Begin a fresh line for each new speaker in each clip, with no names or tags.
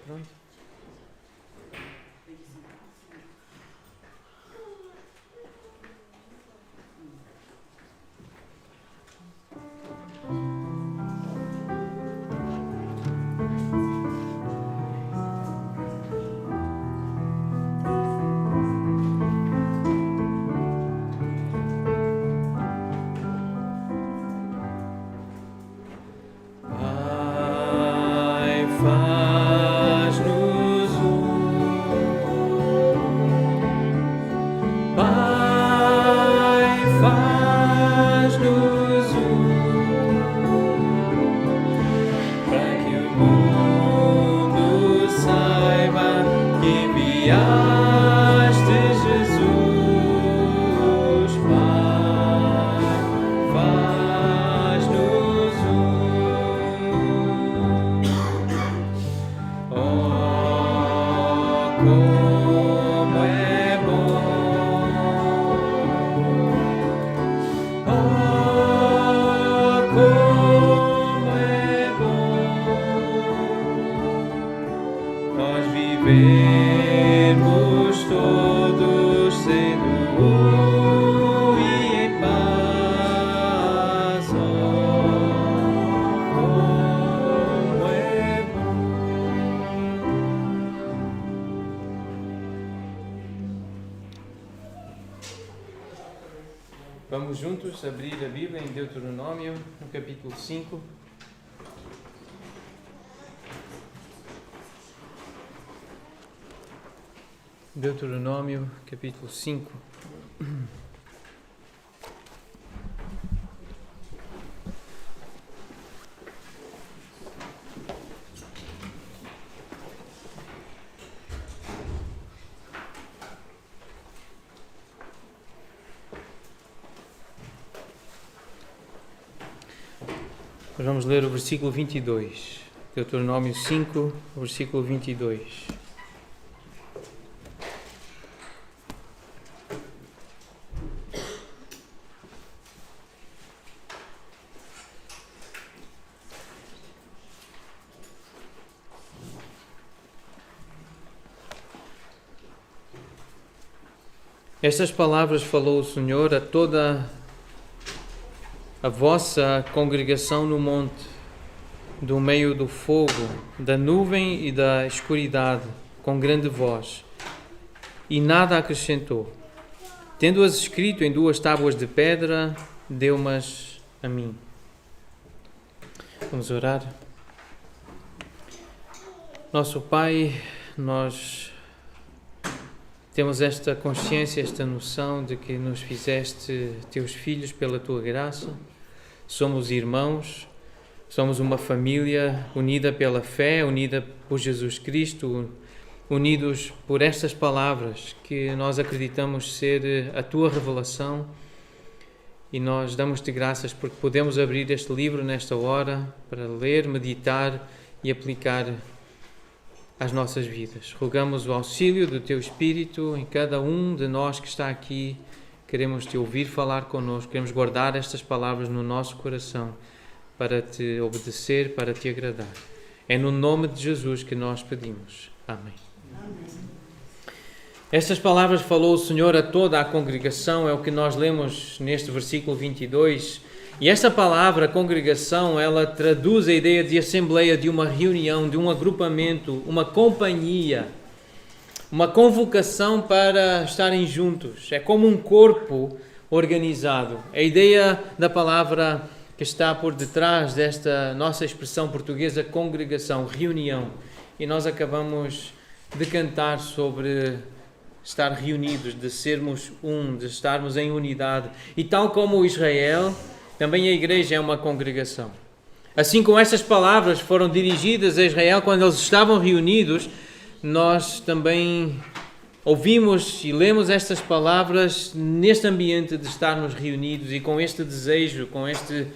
pronto?
Vivemos todos sendo e em paz, como é bom.
Vamos juntos abrir a Bíblia em Deuteronômio, no capítulo 5. Deuteronômio, capítulo 5. Vamos ler o versículo 22. Deuteronômio 5, versículo 22. Estas palavras falou o Senhor a toda a vossa congregação no monte, do meio do fogo, da nuvem e da escuridade, com grande voz, e nada acrescentou. Tendo-as escrito em 2 tábuas de pedra, deu-mas a mim. Vamos orar. Nosso Pai, nós temos esta consciência, esta noção de que nos fizeste teus filhos pela tua graça. Somos irmãos, somos uma família unida pela fé, unida por Jesus Cristo, unidos por estas palavras que nós acreditamos ser a tua revelação. E nós damos-te graças porque podemos abrir este livro nesta hora para ler, meditar e aplicar às nossas vidas. Rogamos o auxílio do Teu Espírito em cada um de nós que está aqui. Queremos Te ouvir falar connosco, queremos guardar estas palavras no nosso coração para Te obedecer, para Te agradar. É no nome de Jesus que nós pedimos. Amém. Amém. Estas palavras falou o Senhor a toda a congregação, é o que nós lemos neste versículo 22. E esta palavra, congregação, ela traduz a ideia de assembleia, de uma reunião, de um agrupamento, uma companhia, uma convocação para estarem juntos. É como um corpo organizado. A ideia da palavra que está por detrás desta nossa expressão portuguesa, congregação, reunião. E nós acabamos de cantar sobre estar reunidos, de sermos um, de estarmos em unidade. E tal como Israel, também a igreja é uma congregação. Assim como estas palavras foram dirigidas a Israel quando eles estavam reunidos, nós também ouvimos e lemos estas palavras neste ambiente de estarmos reunidos e com este desejo, com este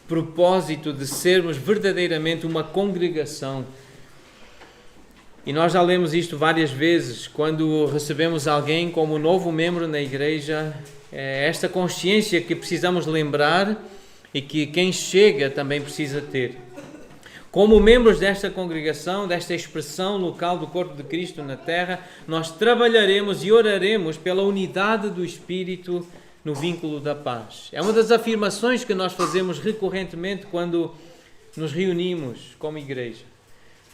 propósito de sermos verdadeiramente uma congregação. E nós já lemos isto várias vezes, quando recebemos alguém como novo membro na igreja, é esta consciência que precisamos lembrar e que quem chega também precisa ter. Como membros desta congregação, desta expressão local do corpo de Cristo na terra, nós trabalharemos e oraremos pela unidade do Espírito no vínculo da paz. É uma das afirmações que nós fazemos recorrentemente quando nos reunimos como igreja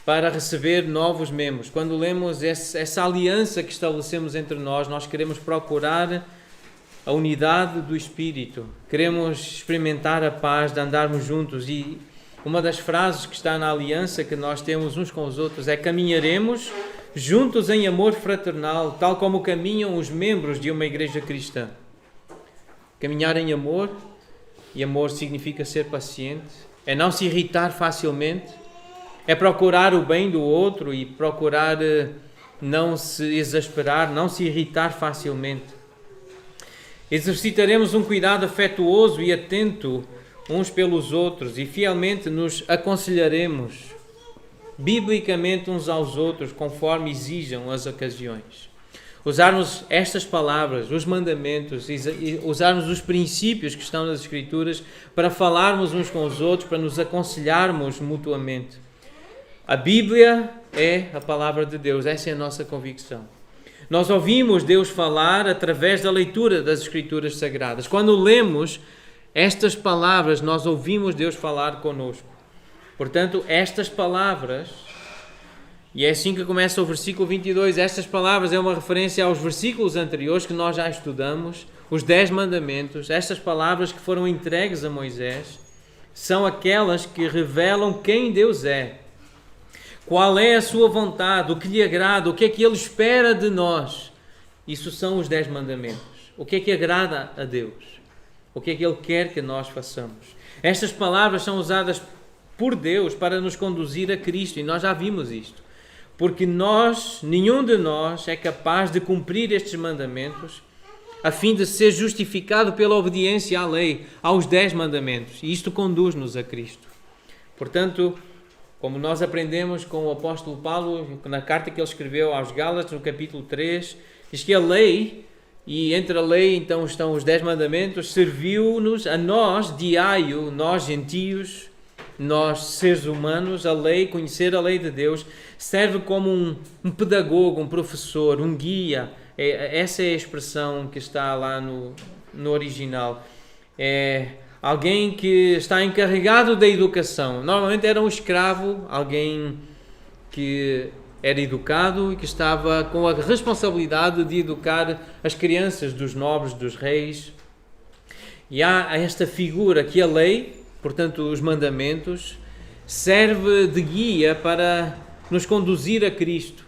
para receber novos membros. Quando lemos essa aliança que estabelecemos entre nós, nós queremos procurar a unidade do Espírito. Queremos experimentar a paz de andarmos juntos. E uma das frases que está na aliança que nós temos uns com os outros é: caminharemos juntos em amor fraternal, tal como caminham os membros de uma igreja cristã. Caminhar em amor, e amor significa ser paciente, é não se irritar facilmente, é procurar o bem do outro e procurar não se exasperar, não se irritar facilmente. Exercitaremos um cuidado afetuoso e atento uns pelos outros e fielmente nos aconselharemos biblicamente uns aos outros conforme exijam as ocasiões. Usarmos estas palavras, os mandamentos, usarmos os princípios que estão nas Escrituras para falarmos uns com os outros, para nos aconselharmos mutuamente. A Bíblia é a palavra de Deus, essa é a nossa convicção. Nós ouvimos Deus falar através da leitura das Escrituras Sagradas. Quando lemos estas palavras, nós ouvimos Deus falar conosco. Portanto, estas palavras, e é assim que começa o versículo 22, estas palavras é uma referência aos versículos anteriores que nós já estudamos, os 10 mandamentos. Estas palavras que foram entregues a Moisés são aquelas que revelam quem Deus é, qual é a sua vontade, o que lhe agrada, o que é que Ele espera de nós. Isso são os 10 mandamentos. O que é que agrada a Deus? O que é que Ele quer que nós façamos? Estas palavras são usadas por Deus para nos conduzir a Cristo, e nós já vimos isto. Porque nenhum de nós é capaz de cumprir estes mandamentos a fim de ser justificado pela obediência à lei, aos 10 mandamentos. E isto conduz-nos a Cristo. Portanto, como nós aprendemos com o apóstolo Paulo, na carta que ele escreveu aos Gálatas, no capítulo 3, diz que a lei, e entre a lei então estão os 10 mandamentos, serviu-nos a nós, diaio, nós gentios, nós seres humanos, a lei, conhecer a lei de Deus, serve como um pedagogo, um professor, um guia. Essa é a expressão que está lá no original. É alguém que está encarregado da educação. Normalmente era um escravo, alguém que era educado e que estava com a responsabilidade de educar as crianças dos nobres, dos reis. E há esta figura que a lei, portanto os mandamentos, serve de guia para nos conduzir a Cristo,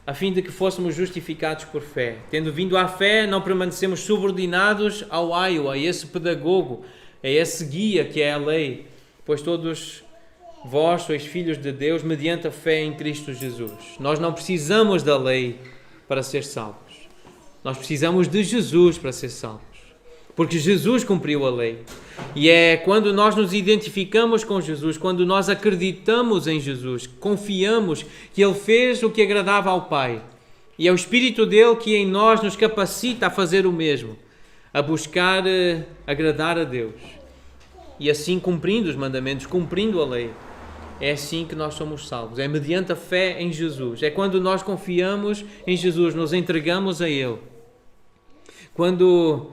a fim de que fôssemos justificados por fé. Tendo vindo à fé, não permanecemos subordinados ao aio, a esse pedagogo, a esse guia que é a lei, pois todos vós sois filhos de Deus mediante a fé em Cristo Jesus. Nós não precisamos da lei para ser salvos. Nós precisamos de Jesus para ser salvos, porque Jesus cumpriu a lei. E é quando nós nos identificamos com Jesus, quando nós acreditamos em Jesus, confiamos que Ele fez o que agradava ao Pai, e é o Espírito dele que em nós nos capacita a fazer o mesmo, a buscar agradar a Deus. E assim, cumprindo os mandamentos, cumprindo a lei, é assim que nós somos salvos. É mediante a fé em Jesus. É quando nós confiamos em Jesus, nos entregamos a Ele. Quando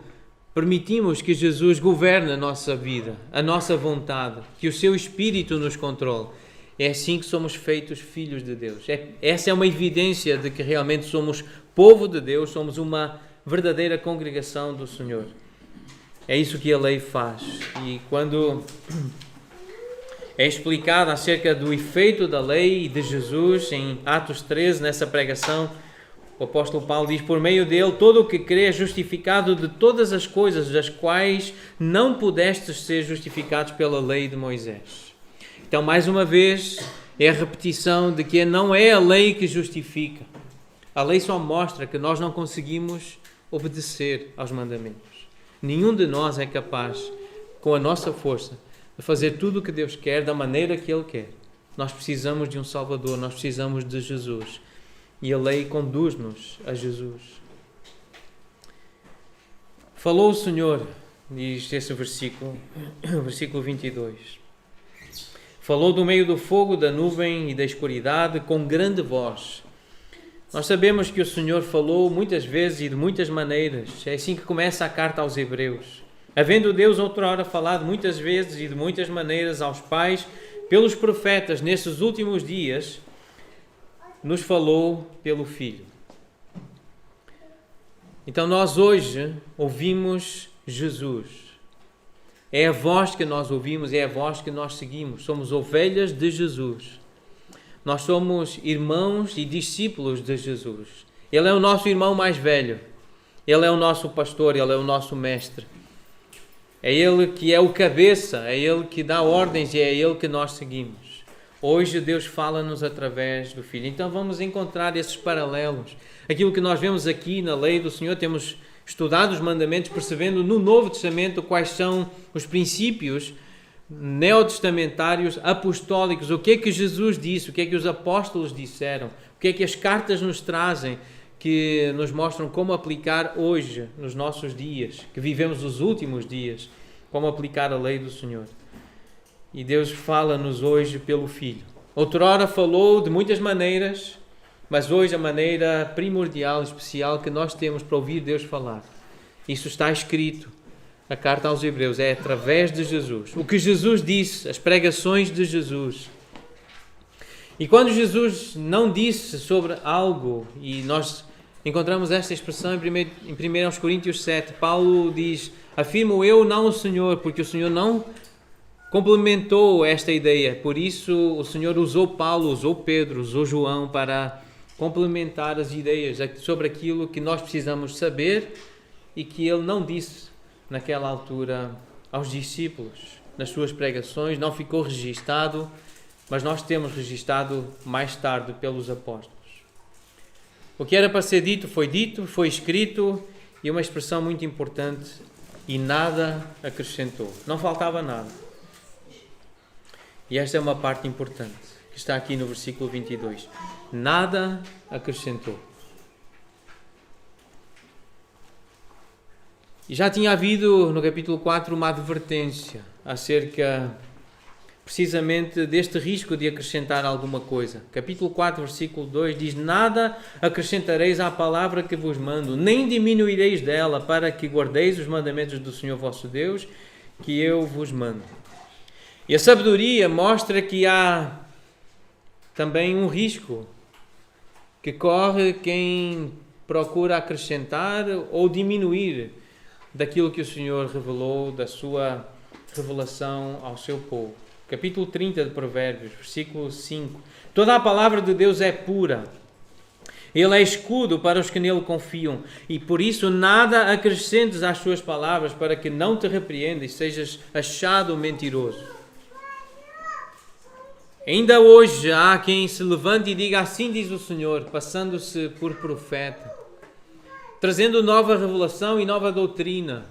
permitimos que Jesus governe a nossa vida, a nossa vontade, que o seu Espírito nos controle. É assim que somos feitos filhos de Deus. Essa é uma evidência de que realmente somos povo de Deus, somos uma verdadeira congregação do Senhor. É isso que a lei faz. E quando é explicado acerca do efeito da lei e de Jesus em Atos 13, nessa pregação, o apóstolo Paulo diz: por meio dele todo o que crê é justificado de todas as coisas das quais não pudestes ser justificados pela lei de Moisés. Então, mais uma vez, é a repetição de que não é a lei que justifica. A lei só mostra que nós não conseguimos obedecer aos mandamentos. Nenhum de nós é capaz, com a nossa força, de fazer tudo o que Deus quer da maneira que Ele quer. Nós precisamos de um Salvador, nós precisamos de Jesus. E a lei conduz-nos a Jesus. Falou o Senhor, diz esse versículo, versículo 22. Falou do meio do fogo, da nuvem e da escuridade com grande voz. Nós sabemos que o Senhor falou muitas vezes e de muitas maneiras. É assim que começa a carta aos Hebreus. Havendo Deus outrora falado muitas vezes e de muitas maneiras aos pais, pelos profetas, nesses últimos dias, nos falou pelo Filho. Então nós hoje ouvimos Jesus. É a voz que nós ouvimos, é a voz que nós seguimos. Somos ovelhas de Jesus. Nós somos irmãos e discípulos de Jesus. Ele é o nosso irmão mais velho. Ele é o nosso pastor, Ele é o nosso mestre. É Ele que é o cabeça, é Ele que dá ordens e é Ele que nós seguimos. Hoje Deus fala-nos através do Filho. Então vamos encontrar esses paralelos. Aquilo que nós vemos aqui na lei do Senhor, temos estudado os mandamentos, percebendo no Novo Testamento quais são os princípios neotestamentários, apostólicos, o que é que Jesus disse, o que é que os apóstolos disseram, o que é que as cartas nos trazem, que nos mostram como aplicar hoje, nos nossos dias, que vivemos os últimos dias, como aplicar a lei do Senhor. E Deus fala-nos hoje pelo Filho. Outrora falou de muitas maneiras, mas hoje a maneira primordial, especial que nós temos para ouvir Deus falar. Isso está escrito. A carta aos Hebreus é através de Jesus. O que Jesus disse, as pregações de Jesus. E quando Jesus não disse sobre algo, e nós encontramos esta expressão em 1 Coríntios 7, Paulo diz, afirmo eu, não o Senhor, porque o Senhor não complementou esta ideia. Por isso o Senhor usou Paulo, usou Pedro, usou João para complementar as ideias sobre aquilo que nós precisamos saber e que ele não disse naquela altura aos discípulos. Nas suas pregações não ficou registado, mas nós temos registado mais tarde pelos apóstolos. O que era para ser dito, foi escrito, e uma expressão muito importante, e nada acrescentou. Não faltava nada. E esta é uma parte importante, que está aqui no versículo 22. Nada acrescentou. E já tinha havido no capítulo 4 uma advertência acerca precisamente deste risco de acrescentar alguma coisa. Capítulo 4, versículo 2 diz, nada acrescentareis à palavra que vos mando, nem diminuireis dela, para que guardeis os mandamentos do Senhor vosso Deus, que eu vos mando. E a sabedoria mostra que há também um risco que corre quem procura acrescentar ou diminuir daquilo que o Senhor revelou, da sua revelação ao seu povo. Capítulo 30 de Provérbios, versículo 5. Toda a palavra de Deus é pura. Ele é escudo para os que nele confiam. E por isso nada acrescentes às suas palavras, para que não te repreenda e sejas achado mentiroso. Ainda hoje há quem se levante e diga, assim diz o Senhor, passando-se por profeta, trazendo nova revelação e nova doutrina.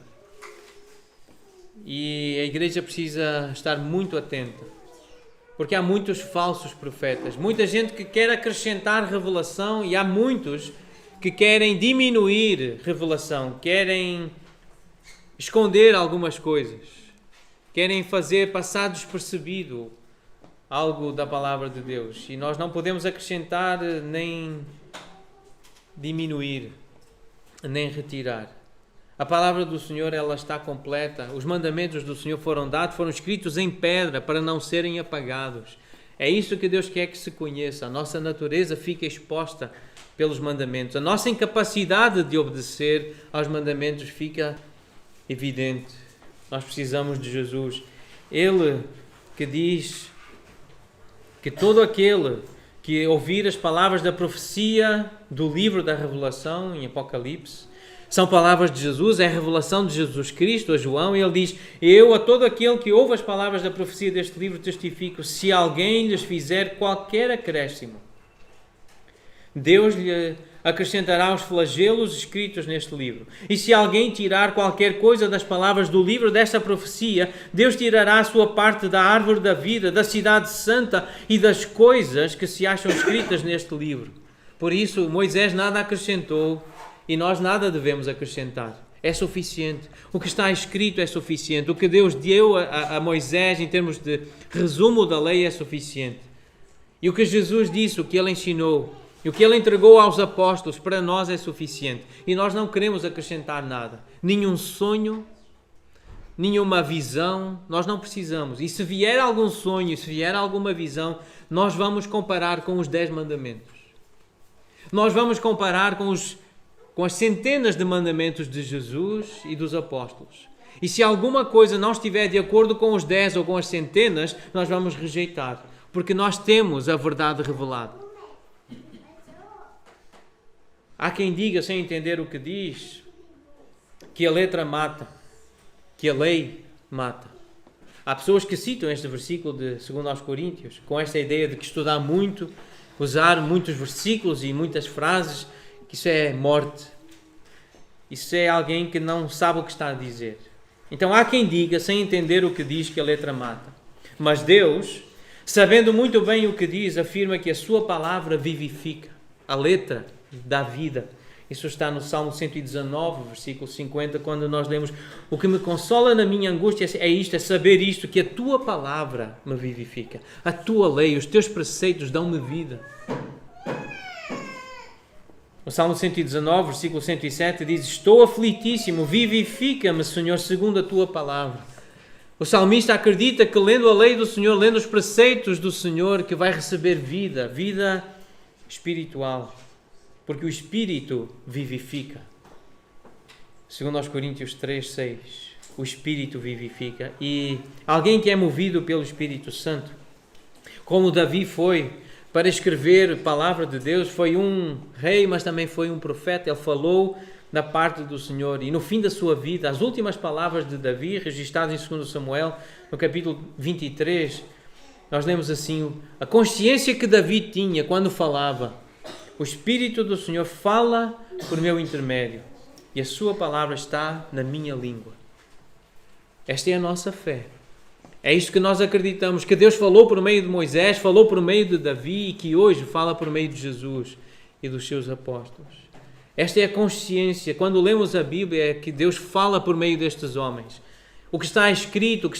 E a igreja precisa estar muito atenta, porque há muitos falsos profetas, muita gente que quer acrescentar revelação e há muitos que querem diminuir revelação, querem esconder algumas coisas, querem fazer passar despercebido algo da palavra de Deus. E nós não podemos acrescentar nem diminuir, nem retirar. A palavra do Senhor, ela está completa. Os mandamentos do Senhor foram dados, foram escritos em pedra para não serem apagados. É isso que Deus quer que se conheça. A nossa natureza fica exposta pelos mandamentos. A nossa incapacidade de obedecer aos mandamentos fica evidente. Nós precisamos de Jesus. Ele que diz que todo aquele que ouvir as palavras da profecia do livro da Revelação, em Apocalipse, são palavras de Jesus, é a revelação de Jesus Cristo a João, e ele diz, eu a todo aquele que ouve as palavras da profecia deste livro testifico, se alguém lhes fizer qualquer acréscimo, Deus lhe acrescentará os flagelos escritos neste livro. E se alguém tirar qualquer coisa das palavras do livro desta profecia, Deus tirará a sua parte da árvore da vida, da cidade santa e das coisas que se acham escritas neste livro. Por isso, Moisés nada acrescentou e nós nada devemos acrescentar. é suficiente. O que está escrito é suficiente. O que Deus deu a Moisés em termos de resumo da lei é suficiente. E o que Jesus disse, o que Ele ensinou, e o que Ele entregou aos apóstolos, para nós é suficiente. E nós não queremos acrescentar nada. Nenhum sonho, nenhuma visão, nós não precisamos. E se vier algum sonho, se vier alguma visão, nós vamos comparar com os 10 mandamentos. Nós vamos comparar com as centenas de mandamentos de Jesus e dos apóstolos. E se alguma coisa não estiver de acordo com os 10 ou com as centenas, nós vamos rejeitar, porque nós temos a verdade revelada. Há quem diga, sem entender o que diz, que a letra mata, que a lei mata. Há pessoas que citam este versículo de 2 aos Coríntios, com esta ideia de que estudar muito, usar muitos versículos e muitas frases, que isso é morte. Isso é alguém que não sabe o que está a dizer. Então há quem diga, sem entender o que diz, que a letra mata. Mas Deus, sabendo muito bem o que diz, afirma que a sua palavra vivifica. A letra dá vida. Isso está no Salmo 119, versículo 50, quando nós lemos: o que me consola na minha angústia é isto, é saber isto, que a tua palavra me vivifica. A tua lei, os teus preceitos dão-me vida. O Salmo 119, versículo 107 diz: estou aflitíssimo, vivifica-me, Senhor, segundo a tua palavra. O salmista acredita que lendo a lei do Senhor, lendo os preceitos do Senhor, que vai receber vida, vida espiritual. Porque o Espírito vivifica. Segundo aos Coríntios 3, 6, o Espírito vivifica. E alguém que é movido pelo Espírito Santo, como Davi foi para escrever a palavra de Deus, foi um rei, mas também foi um profeta. Ele falou da parte do Senhor. E no fim da sua vida, as últimas palavras de Davi, registradas em 2 Samuel, no capítulo 23, nós lemos assim: a consciência que Davi tinha quando falava: o Espírito do Senhor fala por meu intermédio e a sua palavra está na minha língua. Esta é a nossa fé. É isto que nós acreditamos, que Deus falou por meio de Moisés, falou por meio de Davi e que hoje fala por meio de Jesus e dos seus apóstolos. Esta é a consciência. Quando lemos a Bíblia, é que Deus fala por meio destes homens. O que está escrito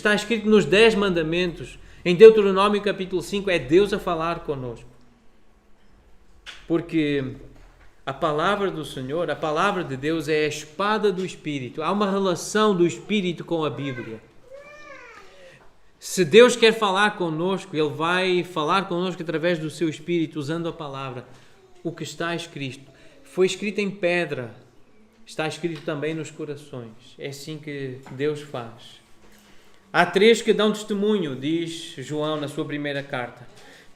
nos 10 mandamentos, em Deuteronômio capítulo 5, é Deus a falar conosco. Porque a palavra do Senhor, a palavra de Deus é a espada do Espírito. Há uma relação do Espírito com a Bíblia. Se Deus quer falar conosco, Ele vai falar conosco através do seu Espírito, usando a palavra. O que está escrito foi escrito em pedra, está escrito também nos corações. É assim que Deus faz. Há 3 que dão testemunho, diz João na sua primeira carta.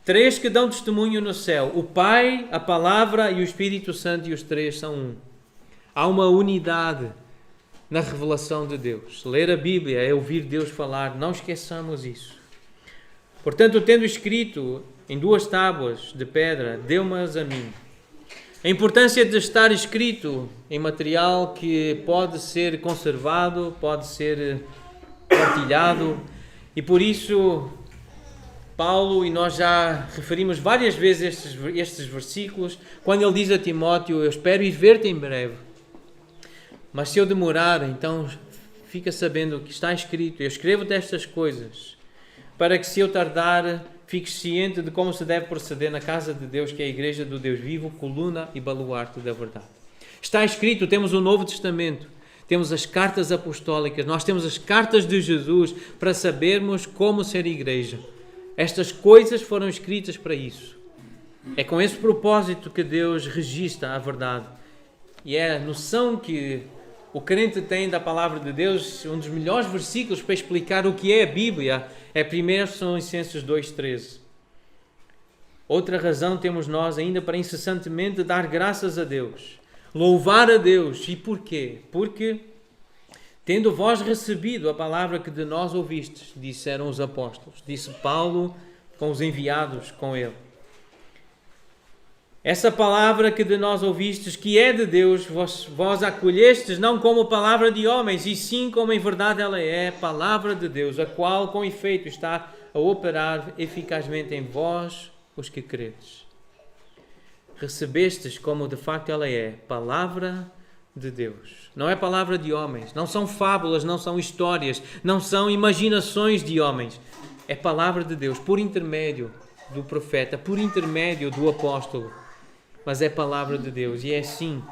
3 que dão testemunho no céu: o Pai, a Palavra e o Espírito Santo, e os 3 são um. Há uma unidade na revelação de Deus. Ler a Bíblia é ouvir Deus falar, não esqueçamos isso. Portanto, tendo escrito em 2 tábuas de pedra, deu-mas a mim. A importância de estar escrito em material que pode ser conservado, pode ser partilhado, e por isso Paulo, e nós já referimos várias vezes estes versículos, quando ele diz a Timóteo: eu espero ir ver-te em breve, mas se eu demorar, então fica sabendo que está escrito: eu escrevo-te estas coisas, para que se eu tardar, fiques ciente de como se deve proceder na casa de Deus, que é a igreja do Deus vivo, coluna e baluarte da verdade. Está escrito, temos o Novo Testamento, temos as cartas apostólicas, nós temos as cartas de Jesus para sabermos como ser igreja. Estas coisas foram escritas para isso. É com esse propósito que Deus registra a verdade. E é a noção que o crente tem da palavra de Deus. Um dos melhores versículos para explicar o que é a Bíblia é 1 Tessalonicenses 2,13. Outra razão temos nós ainda para incessantemente dar graças a Deus, louvar a Deus. E porquê? Porque tendo vós recebido a palavra que de nós ouvistes, disseram os apóstolos, disse Paulo com os enviados com ele. Essa palavra que de nós ouvistes, que é de Deus, vós acolhestes não como palavra de homens, e sim como em verdade ela é, palavra de Deus, a qual com efeito está a operar eficazmente em vós, os que credes. Recebestes como de facto ela é, palavra de Deus. Não é palavra de homens, não são fábulas, não são histórias, não são imaginações de homens. É palavra de Deus por intermédio do profeta, por intermédio do apóstolo. Mas é palavra de Deus e é assim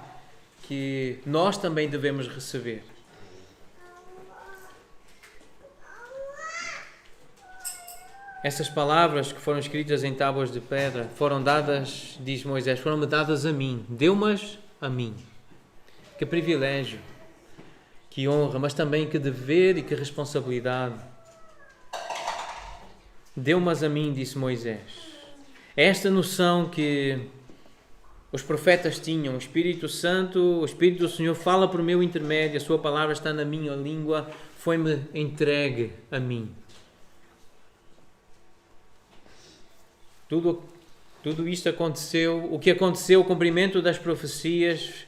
que nós também devemos receber. Essas palavras que foram escritas em tábuas de pedra foram dadas, diz Moisés, foram-me dadas a mim. Deu-mas a mim. Que privilégio, que honra, mas também que dever e que responsabilidade. Deu-mas a mim, disse Moisés. É esta noção que os profetas tinham. O Espírito Santo, o Espírito do Senhor fala por meu intermédio, a sua palavra está na minha língua, foi-me entregue a mim. Tudo isto aconteceu, o que aconteceu, o cumprimento das profecias,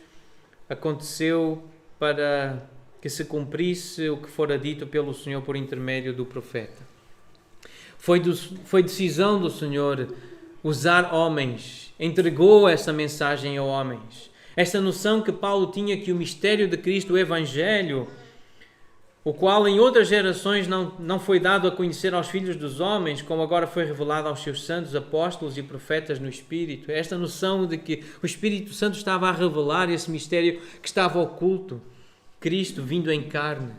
aconteceu para que se cumprisse o que fora dito pelo Senhor por intermédio do profeta. Foi decisão do Senhor usar homens, entregou essa mensagem a homens. Esta noção que Paulo tinha que o mistério de Cristo, o Evangelho, o qual em outras gerações não foi dado a conhecer aos filhos dos homens, como agora foi revelado aos seus santos apóstolos e profetas no Espírito. Esta noção de que o Espírito Santo estava a revelar esse mistério que estava oculto. Cristo vindo em carne.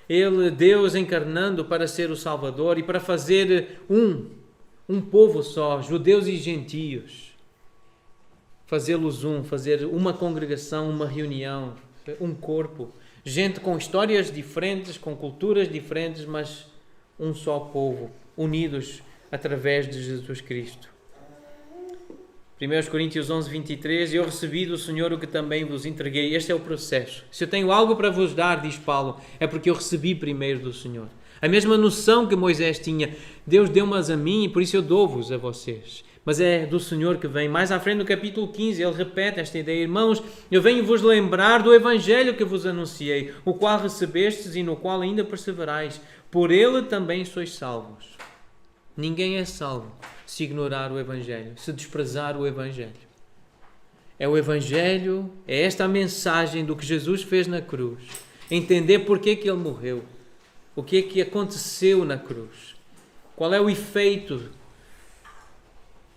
Ele, Deus encarnando para ser o Salvador e para fazer um povo só, judeus e gentios. Fazê-los fazer uma congregação, uma reunião, um corpo. Gente com histórias diferentes, com culturas diferentes, mas um só povo, unidos através de Jesus Cristo. 1 Coríntios 11, 23, eu recebi do Senhor o que também vos entreguei. Este é o processo. Se eu tenho algo para vos dar, diz Paulo, é porque eu recebi primeiro do Senhor. A mesma noção que Moisés tinha, Deus deu-mas a mim e por isso eu dou-vos a vocês. Mas é do Senhor que vem. Mais à frente no capítulo 15, ele repete esta ideia. Irmãos, eu venho-vos lembrar do Evangelho que vos anunciei, o qual recebestes e no qual ainda perseverais. Por ele também sois salvos. Ninguém é salvo se ignorar o Evangelho, se desprezar o Evangelho. É o Evangelho, é esta a mensagem do que Jesus fez na cruz. Entender porque que ele morreu. O que é que aconteceu na cruz. Qual é o efeito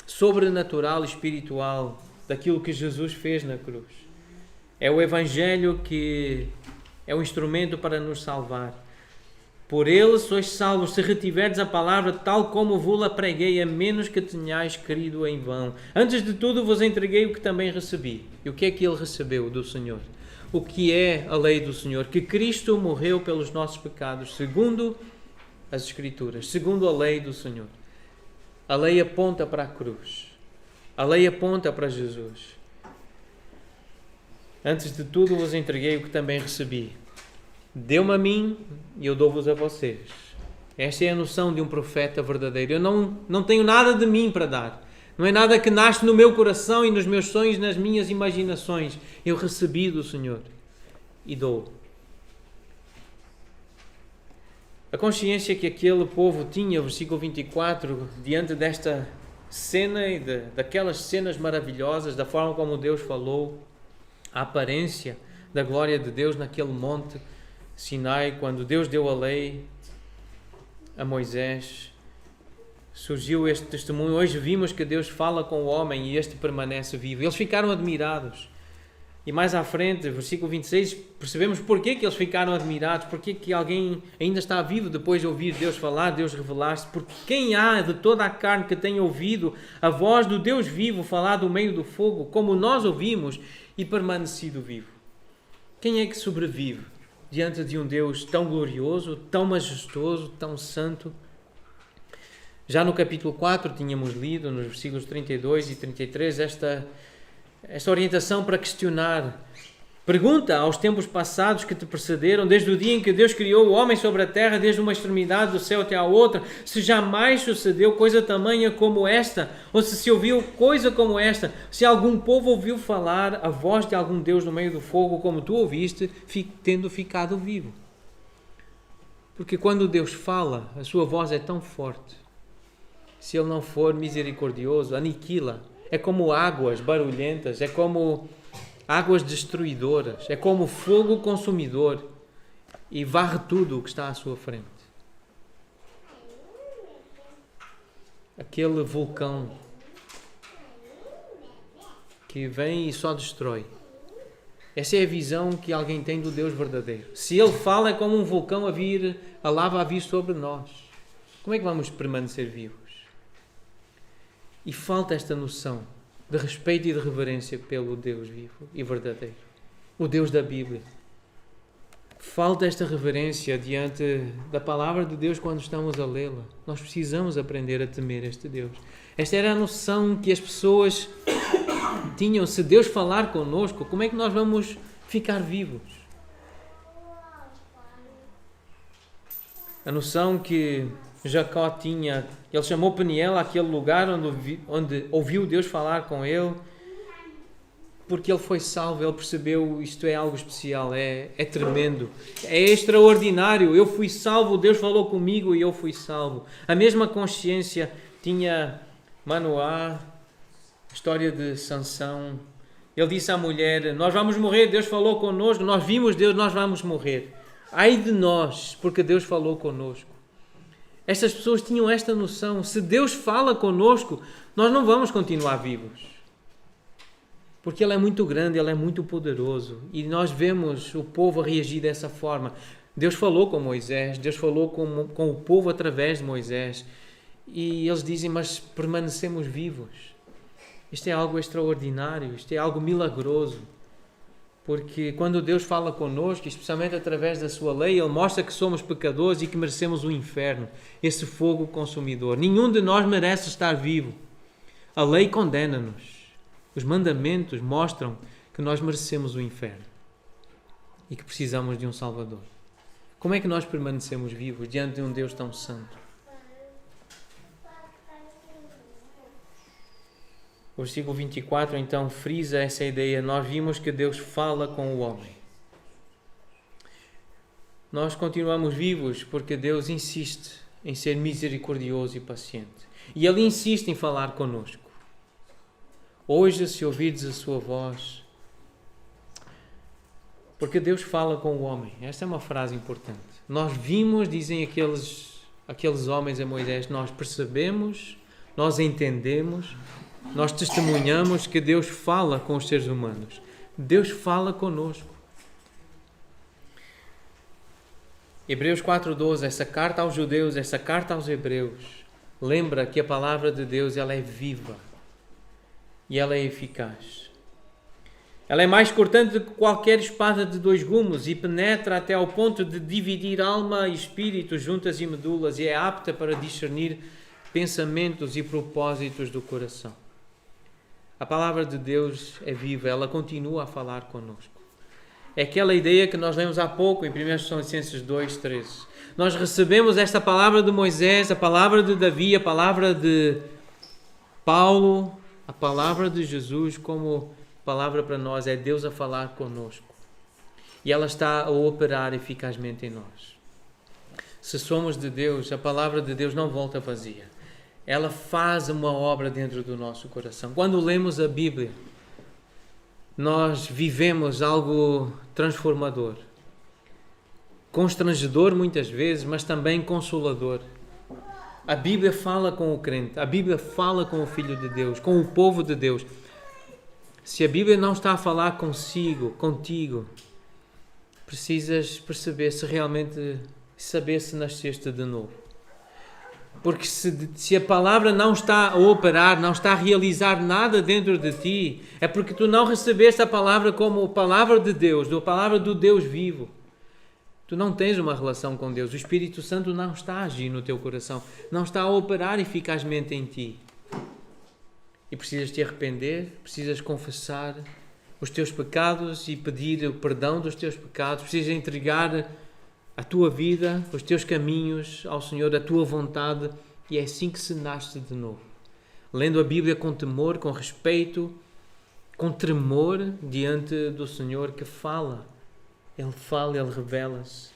sobrenatural e espiritual daquilo que Jesus fez na cruz. É o Evangelho que é o instrumento para nos salvar. Por ele sois salvos se retiverdes a palavra tal como vos-la preguei, a menos que tenhais querido em vão. Antes de tudo vos entreguei o que também recebi. E o que é que ele recebeu do Senhor? O que é a lei do Senhor? Que Cristo morreu pelos nossos pecados, segundo as Escrituras, segundo a lei do Senhor. A lei aponta para a cruz. A lei aponta para Jesus. Antes de tudo vos entreguei o que também recebi. Deu-me a mim e eu dou-vos a vocês. Esta é a noção de um profeta verdadeiro. Eu não tenho nada de mim para dar. Não é nada que nasce no meu coração e nos meus sonhos, nas minhas imaginações. Eu recebi do Senhor e dou. A consciência que aquele povo tinha, versículo 24, diante desta cena e daquelas cenas maravilhosas, da forma como Deus falou, a aparência da glória de Deus naquele monte Sinai, quando Deus deu a lei a Moisés, surgiu este testemunho. Hoje vimos que Deus fala com o homem e este permanece vivo. Eles ficaram admirados. E mais à frente, versículo 26, percebemos porque que eles ficaram admirados, porque que alguém ainda está vivo depois de ouvir Deus falar, Deus revelar-se. Porque quem há de toda a carne que tenha ouvido a voz do Deus vivo falar do meio do fogo, como nós ouvimos, e permanecido vivo? Quem é que sobrevive diante de um Deus tão glorioso, tão majestoso, tão santo? Já no capítulo 4 tínhamos lido, nos versículos 32 e 33, esta orientação para questionar. Pergunta aos tempos passados que te precederam, desde o dia em que Deus criou o homem sobre a terra, desde uma extremidade do céu até a outra, se jamais sucedeu coisa tamanha como esta, ou se ouviu coisa como esta, se algum povo ouviu falar a voz de algum Deus no meio do fogo, como tu ouviste, tendo ficado vivo. Porque quando Deus fala, a sua voz é tão forte. Se Ele não for misericordioso, aniquila. É como águas barulhentas, é como águas destruidoras. É como fogo consumidor e varre tudo o que está à sua frente. Aquele vulcão que vem e só destrói. Essa é a visão que alguém tem do Deus verdadeiro. Se Ele fala, é como um vulcão a lava a vir sobre nós. Como é que vamos permanecer vivos? E falta esta noção de respeito e de reverência pelo Deus vivo e verdadeiro. O Deus da Bíblia. Falta esta reverência diante da palavra de Deus quando estamos a lê-la. Nós precisamos aprender a temer este Deus. Esta era a noção que as pessoas tinham. Se Deus falar connosco, como é que nós vamos ficar vivos? A noção que Jacó tinha, ele chamou Peniel àquele lugar onde ouviu Deus falar com ele, porque ele foi salvo, ele percebeu isto é algo especial, é tremendo, é extraordinário. Eu fui salvo, Deus falou comigo e eu fui salvo. A mesma consciência tinha Manoá, a história de Sansão. Ele disse à mulher: nós vamos morrer, Deus falou connosco, nós vimos Deus, nós vamos morrer. Ai de nós, porque Deus falou connosco. Estas pessoas tinham esta noção: se Deus fala connosco, nós não vamos continuar vivos. Porque Ele é muito grande, Ele é muito poderoso. E nós vemos o povo a reagir dessa forma. Deus falou com Moisés, Deus falou com o povo através de Moisés. E eles dizem: mas permanecemos vivos. Isto é algo extraordinário, isto é algo milagroso. Porque quando Deus fala connosco, especialmente através da sua lei, Ele mostra que somos pecadores e que merecemos o inferno, esse fogo consumidor. Nenhum de nós merece estar vivo. A lei condena-nos. Os mandamentos mostram que nós merecemos o inferno e que precisamos de um Salvador. Como é que nós permanecemos vivos diante de um Deus tão santo? O versículo 24 então frisa essa ideia. Nós vimos que Deus fala com o homem. Nós continuamos vivos porque Deus insiste em ser misericordioso e paciente. E Ele insiste em falar conosco. Hoje, se ouvirdes a sua voz, porque Deus fala com o homem. Esta é uma frase importante. Nós vimos, dizem aqueles homens a Moisés, nós percebemos, nós entendemos, nós testemunhamos que Deus fala com os seres humanos. Deus fala conosco. Hebreus 4:12, essa carta aos judeus, essa carta aos hebreus, lembra que a palavra de Deus ela é viva. E ela é eficaz. Ela é mais cortante do que qualquer espada de 2 gumes e penetra até ao ponto de dividir alma e espírito, juntas e medulas, e é apta para discernir pensamentos e propósitos do coração. A palavra de Deus é viva, ela continua a falar connosco. É aquela ideia que nós lemos há pouco em 1 Tessalonicenses 2:13. Nós recebemos esta palavra de Moisés, a palavra de Davi, a palavra de Paulo, a palavra de Jesus como palavra para nós. É Deus a falar conosco. E ela está a operar eficazmente em nós. Se somos de Deus, a palavra de Deus não volta vazia. Ela faz uma obra dentro do nosso coração. Quando lemos a Bíblia, nós vivemos algo transformador. Constrangedor muitas vezes, mas também consolador. A Bíblia fala com o crente, a Bíblia fala com o Filho de Deus, com o povo de Deus. Se a Bíblia não está a falar contigo, precisas perceber se realmente, saber se nasceste de novo. Porque se a palavra não está a operar, não está a realizar nada dentro de ti, é porque tu não recebeste a palavra como a palavra de Deus, a palavra do Deus vivo. Tu não tens uma relação com Deus. O Espírito Santo não está a agir no teu coração. Não está a operar eficazmente em ti. E precisas te arrepender, precisas confessar os teus pecados e pedir o perdão dos teus pecados. Precisas entregar a tua vida, os teus caminhos ao Senhor, a tua vontade. E é assim que se nasce de novo. Lendo a Bíblia com temor, com respeito, com tremor diante do Senhor que fala. Ele fala, Ele revela-se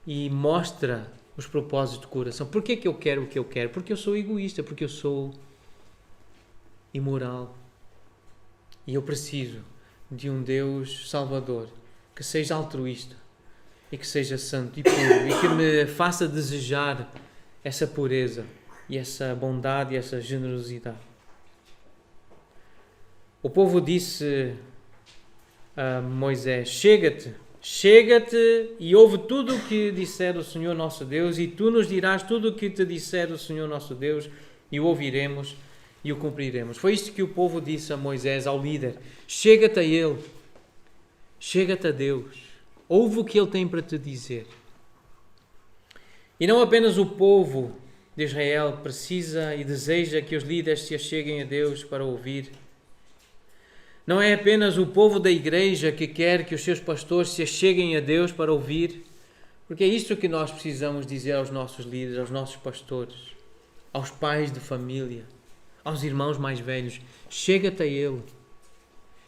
e mostra os propósitos do coração. Porquê que eu quero o que eu quero? Porque eu sou egoísta, porque eu sou imoral. E eu preciso de um Deus Salvador, que seja altruísta e que seja santo e puro e que me faça desejar essa pureza e essa bondade e essa generosidade. O povo disse a Moisés: chega-te e ouve tudo o que disser o Senhor nosso Deus, e tu nos dirás tudo o que te disser o Senhor nosso Deus, e o ouviremos e o cumpriremos. Foi isto que o povo disse a Moisés, ao líder: chega-te a Ele, chega-te a Deus, ouve o que Ele tem para te dizer. E não apenas o povo de Israel precisa e deseja que os líderes se acheguem a Deus para ouvir. Não é apenas o povo da igreja que quer que os seus pastores se acheguem a Deus para ouvir, porque é isto que nós precisamos dizer aos nossos líderes, aos nossos pastores, aos pais de família, aos irmãos mais velhos: chega-te a Ele,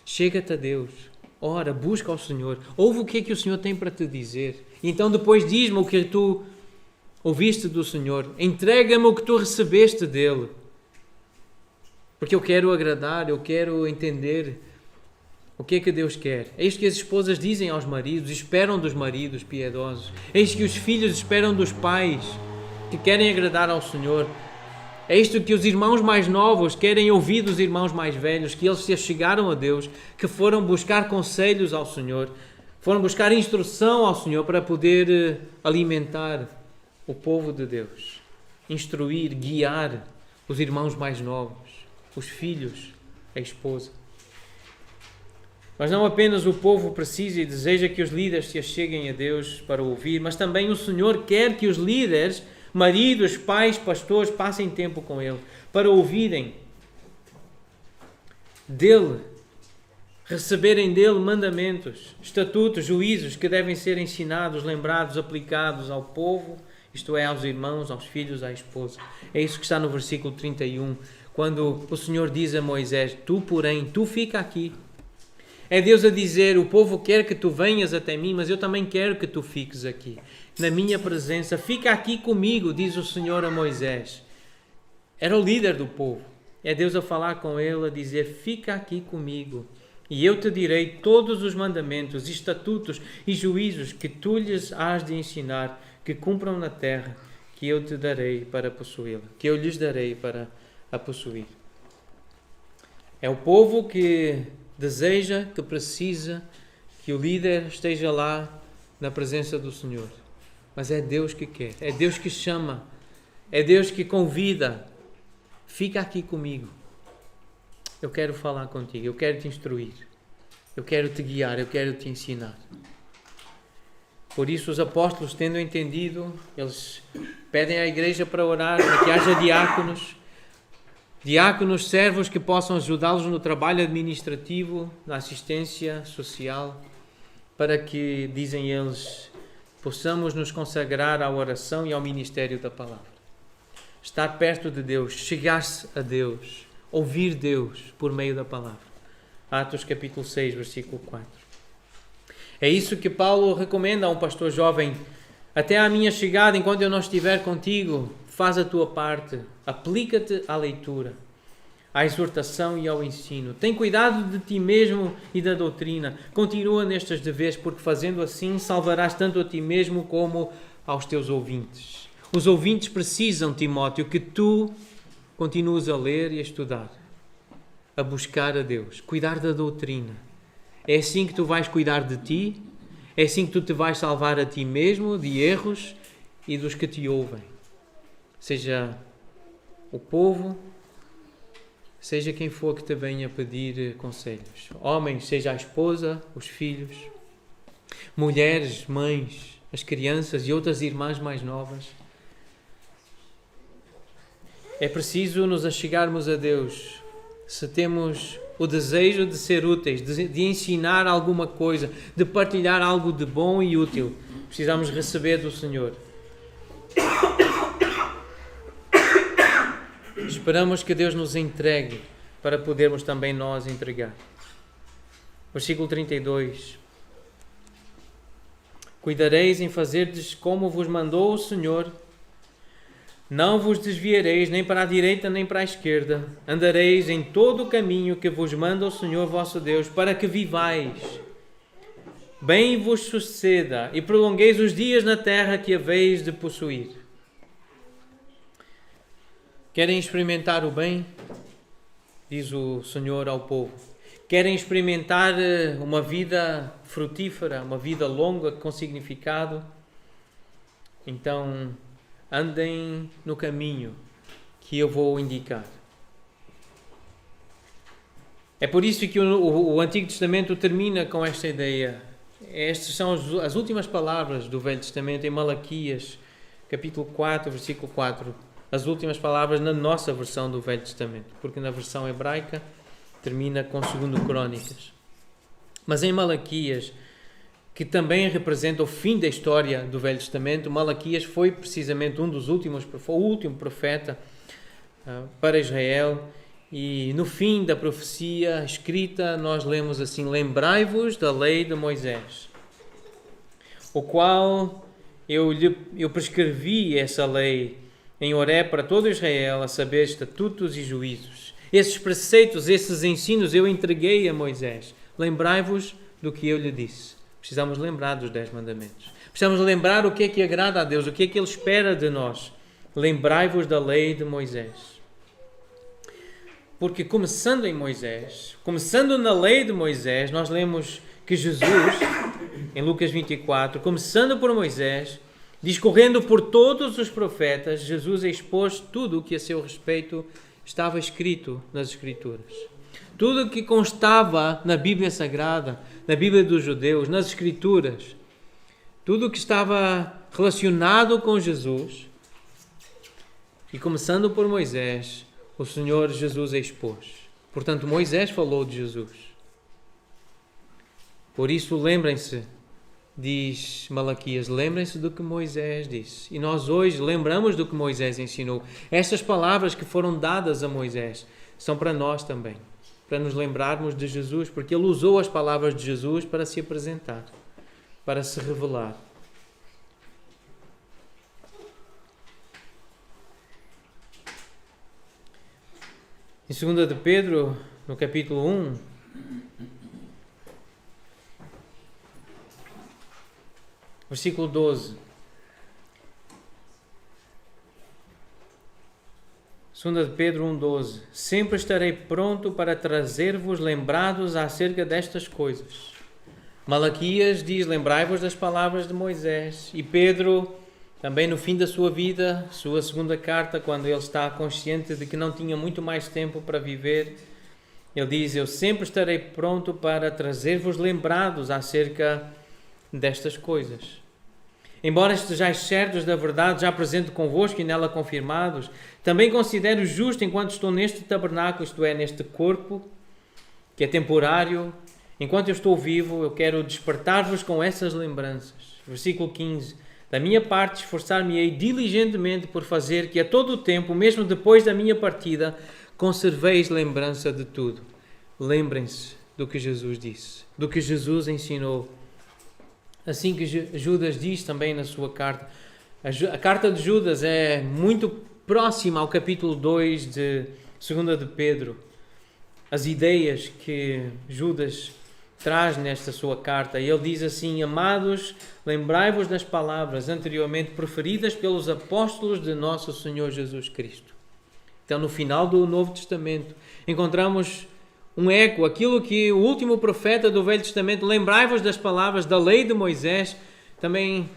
chega-te a Deus, ora, busca ao Senhor, ouve o que é que o Senhor tem para te dizer, e então depois diz-me o que tu ouviste do Senhor, entrega-me o que tu recebeste dele, porque eu quero agradar, eu quero entender o que é que Deus quer. É isto que as esposas dizem aos maridos, esperam dos maridos piedosos. É isto que os filhos esperam dos pais que querem agradar ao Senhor. É isto que os irmãos mais novos querem ouvir dos irmãos mais velhos, que eles se achegaram a Deus, que foram buscar conselhos ao Senhor, foram buscar instrução ao Senhor para poder alimentar o povo de Deus, instruir, guiar os irmãos mais novos, os filhos, a esposa. Mas não apenas o povo precisa e deseja que os líderes se acheguem a Deus para ouvir, mas também o Senhor quer que os líderes, maridos, pais, pastores, passem tempo com Ele, para ouvirem dEle, receberem dEle mandamentos, estatutos, juízos que devem ser ensinados, lembrados, aplicados ao povo, isto é, aos irmãos, aos filhos, à esposa. É isso que está no versículo 31, quando o Senhor diz a Moisés: tu, porém, tu fica aqui. É Deus a dizer: o povo quer que tu venhas até mim, mas eu também quero que tu fiques aqui, na minha presença. Fica aqui comigo, diz o Senhor a Moisés. Era o líder do povo. É Deus a falar com ele, a dizer: fica aqui comigo, e eu te direi todos os mandamentos, estatutos e juízos que tu lhes hás de ensinar, que cumpram na terra, que eu te darei para possuí-la, que eu lhes darei para a possuir. É o povo que deseja, que precisa que o líder esteja lá na presença do Senhor. Mas é Deus que quer, é Deus que chama, é Deus que convida. Fica aqui comigo. Eu quero falar contigo, eu quero te instruir, eu quero te guiar, eu quero te ensinar. Por isso os apóstolos, tendo entendido, eles pedem à igreja para orar, para que haja diáconos, servos que possam ajudá-los no trabalho administrativo, na assistência social, para que, dizem eles, possamos nos consagrar à oração e ao ministério da palavra. Estar perto de Deus, chegar-se a Deus, ouvir Deus por meio da palavra. Atos capítulo 6, versículo 4. É isso que Paulo recomenda a um pastor jovem: até à minha chegada, enquanto eu não estiver contigo, faz a tua parte, aplica-te à leitura, à exortação e ao ensino. Tem cuidado de ti mesmo e da doutrina. Continua nestes deveres, porque fazendo assim salvarás tanto a ti mesmo como aos teus ouvintes. Os ouvintes precisam, Timóteo, que tu continues a ler e a estudar, a buscar a Deus, cuidar da doutrina. É assim que tu vais cuidar de ti, é assim que tu te vais salvar a ti mesmo de erros e dos que te ouvem. Seja o povo, seja quem for que te venha pedir conselhos. Homens, seja a esposa, os filhos, mulheres, mães, as crianças e outras irmãs mais novas. É preciso nos achegarmos a Deus se temos o desejo de ser úteis, de ensinar alguma coisa, de partilhar algo de bom e útil. Precisamos receber do Senhor. Esperamos que Deus nos entregue para podermos também nós entregar. Versículo 32. Cuidareis em fazerdes como vos mandou o Senhor. Não vos desviareis nem para a direita nem para a esquerda. Andareis em todo o caminho que vos manda o Senhor vosso Deus, para que vivais. Bem vos suceda e prolongueis os dias na terra que haveis de possuir. Querem experimentar o bem? Diz o Senhor ao povo. Querem experimentar uma vida frutífera, uma vida longa com significado? Então, andem no caminho que eu vou indicar. É por isso que o Antigo Testamento termina com esta ideia. Estas são as últimas palavras do Velho Testamento em Malaquias, capítulo 4, versículo 4. As últimas palavras na nossa versão do Velho Testamento, porque na versão hebraica termina com 2 Crônicas. Mas em Malaquias, que também representa o fim da história do Velho Testamento, Malaquias foi precisamente foi o último profeta para Israel. E no fim da profecia escrita, nós lemos assim: lembrai-vos da lei de Moisés, o qual eu prescrevi essa lei em Horeb para todo Israel, a saber, estatutos e juízos. Esses preceitos, esses ensinos eu entreguei a Moisés. Lembrai-vos do que eu lhe disse. Precisamos lembrar dos 10 mandamentos. Precisamos lembrar o que é que agrada a Deus, o que é que Ele espera de nós. Lembrai-vos da lei de Moisés. Porque começando em Moisés, começando na lei de Moisés, nós lemos que Jesus, em Lucas 24, começando por Moisés, discorrendo por todos os profetas, Jesus expôs tudo o que a seu respeito estava escrito nas Escrituras. Tudo o que constava na Bíblia Sagrada, na Bíblia dos judeus, nas Escrituras, tudo o que estava relacionado com Jesus, e começando por Moisés, o Senhor Jesus expôs. Portanto, Moisés falou de Jesus. Por isso, lembrem-se, diz Malaquias, lembrem-se do que Moisés disse. E nós hoje lembramos do que Moisés ensinou. Estas palavras que foram dadas a Moisés são para nós também, para nos lembrarmos de Jesus, porque ele usou as palavras de Jesus para se apresentar, para se revelar. Em 2 de Pedro, no capítulo 1, versículo 12. 2 de Pedro 1,12. Sempre estarei pronto para trazer-vos lembrados acerca destas coisas. Malaquias diz, lembrai-vos das palavras de Moisés. E Pedro, também no fim da sua vida, sua segunda carta, quando ele está consciente de que não tinha muito mais tempo para viver, ele diz, eu sempre estarei pronto para trazer-vos lembrados acerca destas coisas. Embora estejais certos da verdade já presente convosco e nela confirmados, também considero justo enquanto estou neste tabernáculo, isto é, neste corpo, que é temporário, enquanto eu estou vivo, eu quero despertar-vos com essas lembranças. Versículo 15. Da minha parte, esforçar-me-ei diligentemente por fazer que a todo o tempo, mesmo depois da minha partida, conserveis lembrança de tudo. Lembrem-se do que Jesus disse, do que Jesus ensinou. Assim que Judas diz também na sua carta. A carta de Judas é muito próxima ao capítulo 2 de 2 de Pedro. As ideias que Judas traz nesta sua carta. E ele diz assim, amados, lembrai-vos das palavras anteriormente proferidas pelos apóstolos de nosso Senhor Jesus Cristo. Então, no final do Novo Testamento, encontramos um eco, aquilo que o último profeta do Velho Testamento, lembrai-vos das palavras da lei de Moisés, também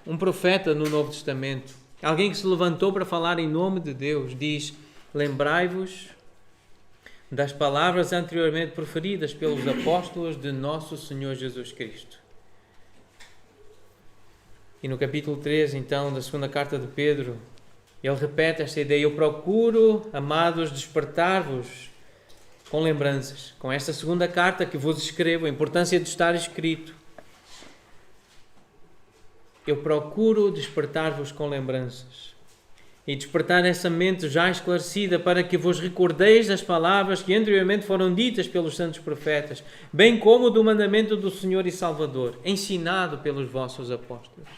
um profeta no Novo Testamento, alguém que se levantou para falar em nome de Deus, diz, lembrai-vos das palavras anteriormente proferidas pelos apóstolos de nosso Senhor Jesus Cristo. E no capítulo 3, então, da segunda carta de Pedro, ele repete esta ideia, eu procuro, amados, despertar-vos com lembranças, com esta segunda carta que vos escrevo, a importância de estar escrito. Eu procuro despertar-vos com lembranças e despertar essa mente já esclarecida para que vos recordeis das palavras que anteriormente foram ditas pelos santos profetas, bem como do mandamento do Senhor e Salvador, ensinado pelos vossos apóstolos.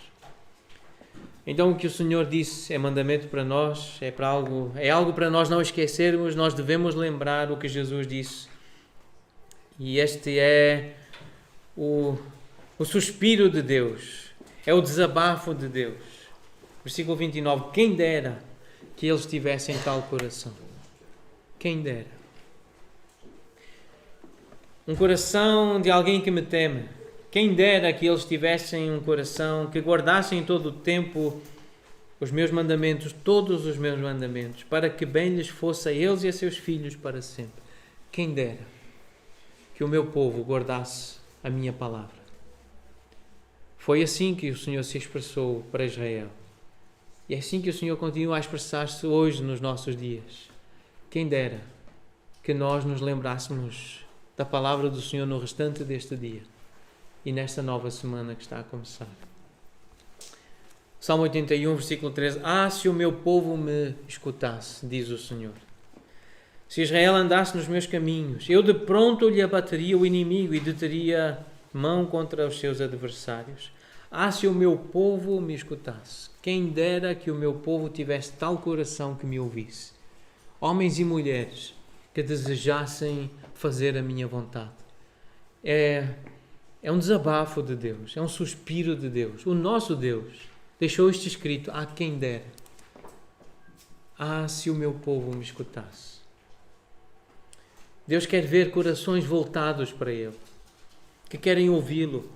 Então o que o Senhor disse é mandamento para nós, é algo para nós não esquecermos, nós devemos lembrar o que Jesus disse. E este é o suspiro de Deus, é o desabafo de Deus. Versículo 29, quem dera que eles tivessem tal coração. Quem dera. Um coração de alguém que me teme. Quem dera que eles tivessem um coração que guardassem todo o tempo os meus mandamentos, todos os meus mandamentos, para que bem lhes fosse a eles e a seus filhos para sempre. Quem dera que o meu povo guardasse a minha palavra. Foi assim que o Senhor se expressou para Israel. E é assim que o Senhor continua a expressar-se hoje nos nossos dias. Quem dera que nós nos lembrássemos da palavra do Senhor no restante deste dia e nesta nova semana que está a começar. Salmo 81, versículo 13. Se o meu povo me escutasse, diz o Senhor. Se Israel andasse nos meus caminhos, eu de pronto lhe abateria o inimigo e deteria mão contra os seus adversários. Se o meu povo me escutasse. Quem dera que o meu povo tivesse tal coração que me ouvisse. Homens e mulheres que desejassem fazer a minha vontade. É um desabafo de Deus, é um suspiro de Deus. O nosso Deus deixou isto escrito, quem dera. Se o meu povo me escutasse. Deus quer ver corações voltados para Ele, que querem ouvi-lo,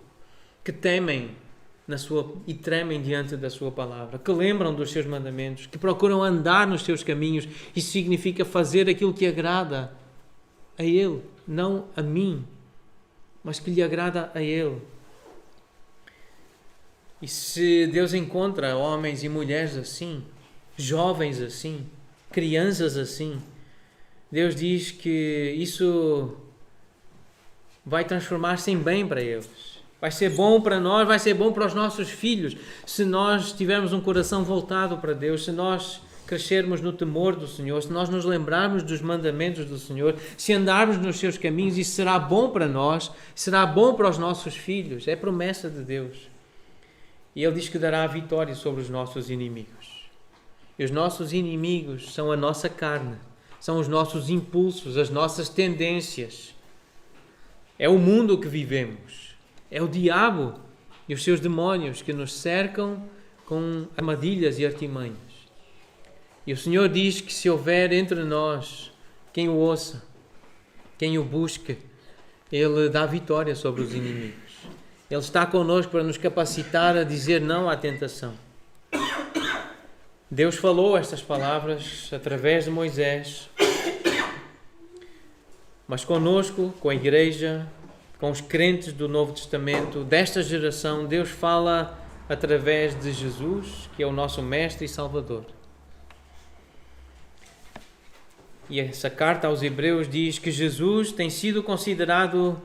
que temem e tremem diante da sua palavra, que lembram dos seus mandamentos, que procuram andar nos seus caminhos. Isso significa fazer aquilo que agrada a Ele, não a mim, mas que lhe agrada a Ele. E se Deus encontra homens e mulheres assim, jovens assim, crianças assim, Deus diz que isso vai transformar-se em bem para eles. Vai ser bom para nós, vai ser bom para os nossos filhos, se nós tivermos um coração voltado para Deus, se nós crescermos no temor do Senhor, se nós nos lembrarmos dos mandamentos do Senhor, se andarmos nos seus caminhos, isso será bom para nós, será bom para os nossos filhos. É promessa de Deus. E Ele diz que dará a vitória sobre os nossos inimigos. E os nossos inimigos são a nossa carne, são os nossos impulsos, as nossas tendências. É o mundo que vivemos. É o diabo e os seus demónios que nos cercam com armadilhas e artimanhas. E o Senhor diz que se houver entre nós quem o ouça, quem o busque, Ele dá vitória sobre os inimigos. Ele está connosco para nos capacitar a dizer não à tentação. Deus falou estas palavras através de Moisés, mas conosco, com a igreja, com os crentes do Novo Testamento, desta geração, Deus fala através de Jesus, que é o nosso Mestre e Salvador. E essa carta aos Hebreus diz que Jesus tem sido considerado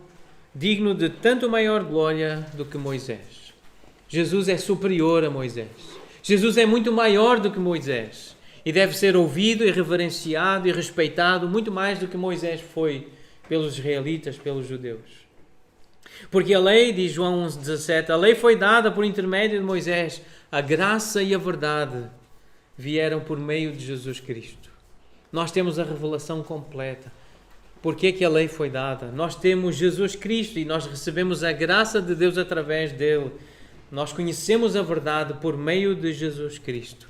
digno de tanto maior glória do que Moisés. Jesus é superior a Moisés. Jesus é muito maior do que Moisés e deve ser ouvido e reverenciado e respeitado muito mais do que Moisés foi pelos israelitas, pelos judeus. Porque a lei, diz João 11,17, a lei foi dada por intermédio de Moisés. A graça e a verdade vieram por meio de Jesus Cristo. Nós temos a revelação completa. Por que a lei foi dada? Nós temos Jesus Cristo e nós recebemos a graça de Deus através dele. Nós conhecemos a verdade por meio de Jesus Cristo.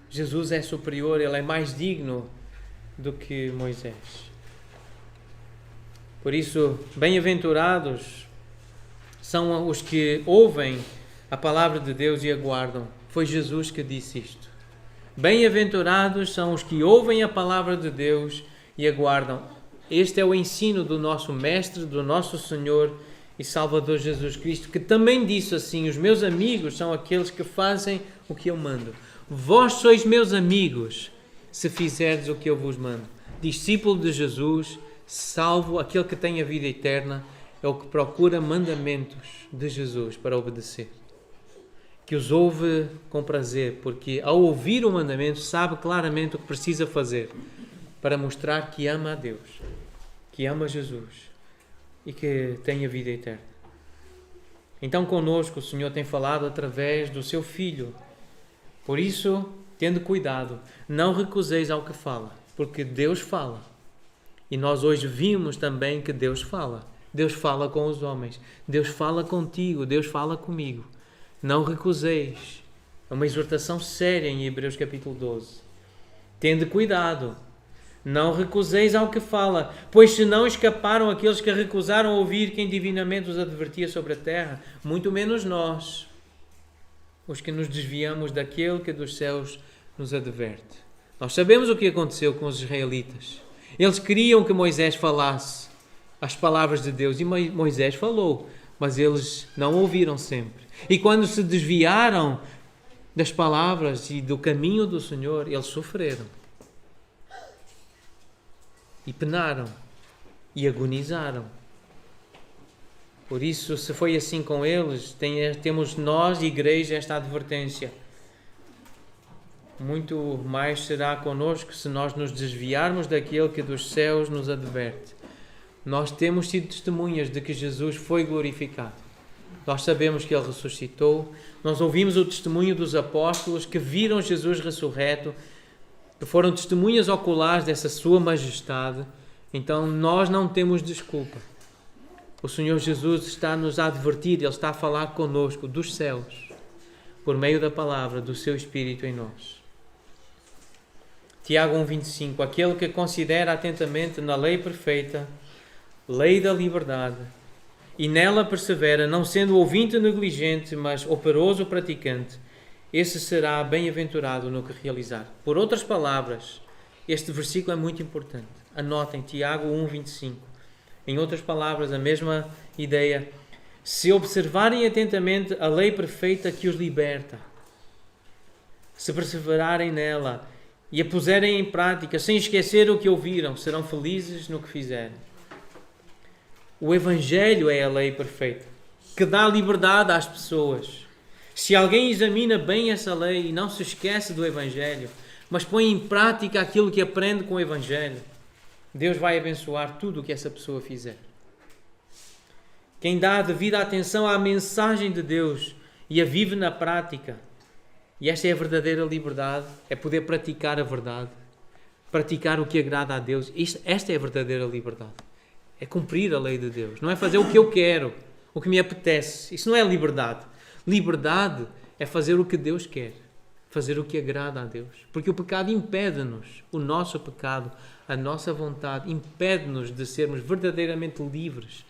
Jesus é superior, Ele é mais digno do que Moisés. Por isso, bem-aventurados são os que ouvem a palavra de Deus e aguardam. Foi Jesus que disse isto. Bem-aventurados são os que ouvem a palavra de Deus e aguardam. Este é o ensino do nosso Mestre, do nosso Senhor e Salvador Jesus Cristo, que também disse assim: os meus amigos são aqueles que fazem o que eu mando. Vós sois meus amigos, se fizerdes o que eu vos mando. Discípulo de Jesus, salvo, aquele que tem a vida eterna, é o que procura mandamentos de Jesus para obedecer. Que os ouve com prazer, porque ao ouvir o mandamento sabe claramente o que precisa fazer para mostrar que ama a Deus, que ama Jesus e que tem a vida eterna. Então conosco o Senhor tem falado através do seu Filho Por isso, tendo cuidado, não recuseis ao que fala, porque Deus fala. E nós hoje vimos também que Deus fala. Deus fala com os homens. Deus fala contigo. Deus fala comigo. Não recuseis. É uma exortação séria em Hebreus capítulo 12. Tende cuidado. Não recuseis ao que fala, pois se não escaparam aqueles que recusaram ouvir quem divinamente os advertia sobre a terra, muito menos nós, os que nos desviamos daquele que dos céus nos adverte. Nós sabemos o que aconteceu com os israelitas. Eles queriam que Moisés falasse as palavras de Deus e Moisés falou, mas eles não ouviram sempre. E quando se desviaram das palavras e do caminho do Senhor, eles sofreram. E penaram. E agonizaram. Por isso, se foi assim com eles, temos nós, igreja, esta advertência. Muito mais será connosco se nós nos desviarmos daquele que dos céus nos adverte. Nós temos sido testemunhas de que Jesus foi glorificado. Nós sabemos que Ele ressuscitou. Nós ouvimos o testemunho dos apóstolos que viram Jesus ressurreto, que foram testemunhas oculares dessa sua majestade. Então nós não temos desculpa. O Senhor Jesus está-nos a advertir, Ele está a falar connosco dos céus, por meio da palavra do seu Espírito em nós. Tiago 1,25. Aquele que considera atentamente na lei perfeita, lei da liberdade, e nela persevera, não sendo ouvinte negligente, mas operoso praticante, esse será bem-aventurado no que realizar. Por outras palavras, este versículo é muito importante. Anotem, Tiago 1,25. Em outras palavras, a mesma ideia. Se observarem atentamente a lei perfeita que os liberta, se perseverarem nela e a puserem em prática, sem esquecer o que ouviram, serão felizes no que fizerem. O Evangelho é a lei perfeita, que dá liberdade às pessoas. Se alguém examina bem essa lei e não se esquece do Evangelho, mas põe em prática aquilo que aprende com o Evangelho, Deus vai abençoar tudo o que essa pessoa fizer. Quem dá a devida atenção à mensagem de Deus e a vive na prática, e esta é a verdadeira liberdade, é poder praticar a verdade, praticar o que agrada a Deus. Esta é a verdadeira liberdade. É cumprir a lei de Deus. Não é fazer o que eu quero, o que me apetece. Isso não é liberdade. Liberdade é fazer o que Deus quer. Fazer o que agrada a Deus. Porque o pecado impede-nos, o nosso pecado, a nossa vontade, impede-nos de sermos verdadeiramente livres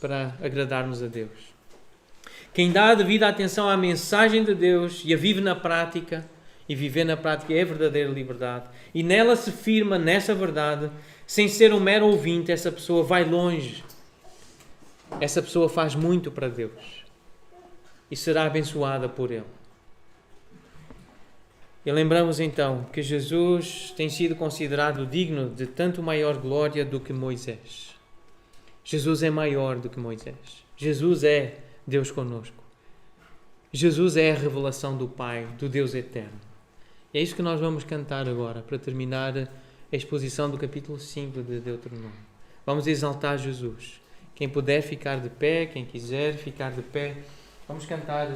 para agradarmos a Deus. Quem dá a devida atenção à mensagem de Deus e a vive na prática, e viver na prática é a verdadeira liberdade, e nela se firma nessa verdade, sem ser um mero ouvinte, essa pessoa vai longe. Essa pessoa faz muito para Deus e será abençoada por Ele. E lembramos então que Jesus tem sido considerado digno de tanto maior glória do que Moisés. Jesus é maior do que Moisés. Jesus é Deus conosco. Jesus é a revelação do Pai, do Deus eterno. E é isso que nós vamos cantar agora, para terminar a exposição do capítulo 5 de Deuteronômio. Vamos exaltar Jesus. Quem puder ficar de pé, quem quiser ficar de pé, vamos cantar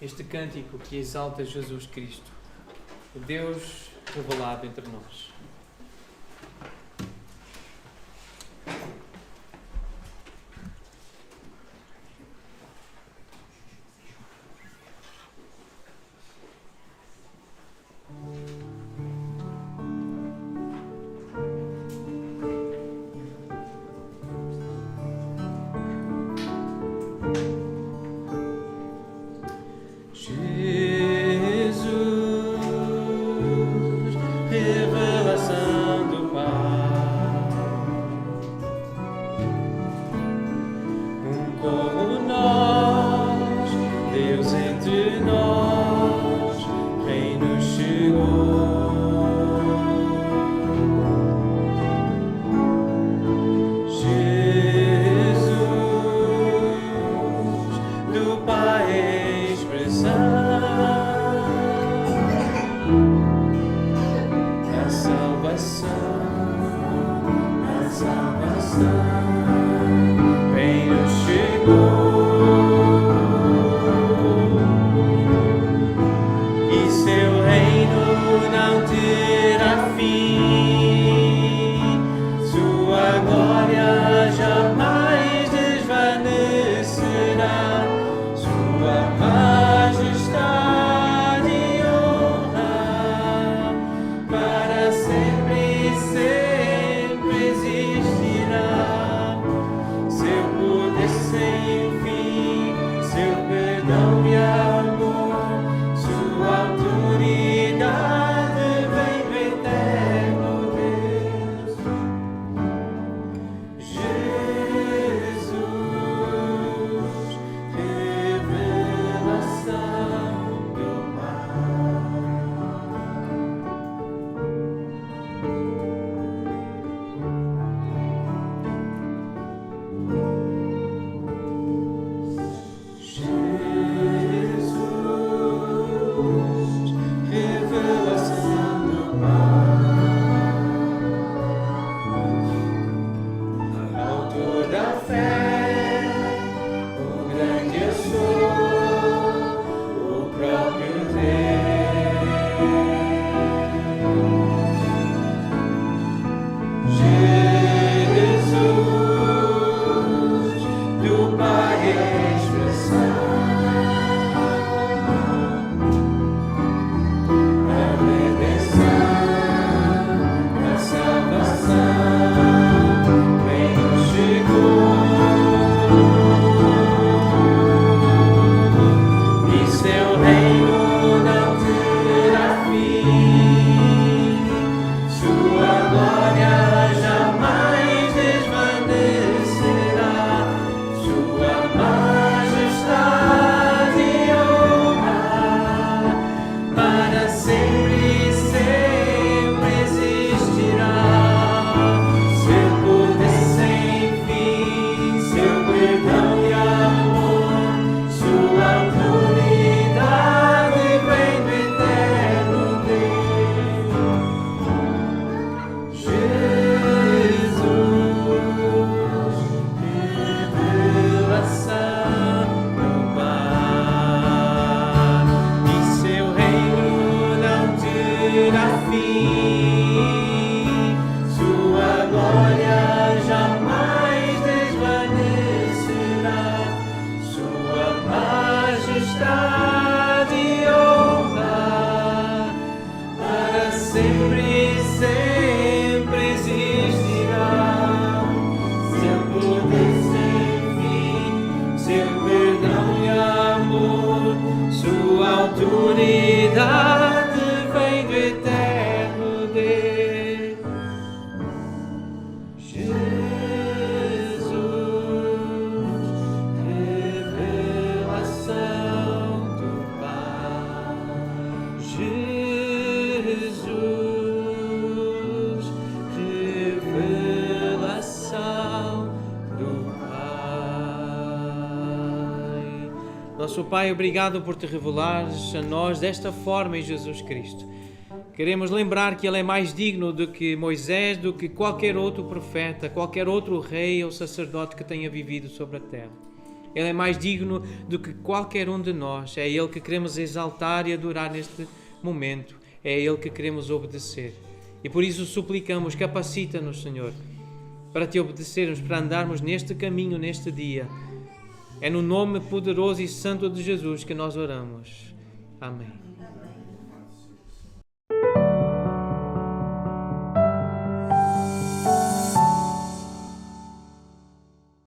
este cântico que exalta Jesus Cristo, o Deus revelado entre nós.
E terá fim. Sua glória jamais desvanecerá. Sua majestade e honra para sempre e sempre existirá. Seu poder sem fim, seu perdão e amor, sua autoridade vem do eterno Deus. Jesus, revelação do Pai. Jesus, revelação do Pai.
Nosso Pai, obrigado por te revelares a nós desta forma em Jesus Cristo. Queremos lembrar que Ele é mais digno do que Moisés, do que qualquer outro profeta, qualquer outro rei ou sacerdote que tenha vivido sobre a terra. Ele é mais digno do que qualquer um de nós. É Ele que queremos exaltar e adorar neste momento. É a Ele que queremos obedecer. E por isso suplicamos, capacita-nos, Senhor, para te obedecermos, para andarmos neste caminho, neste dia. É no nome poderoso e santo de Jesus que nós oramos. Amém.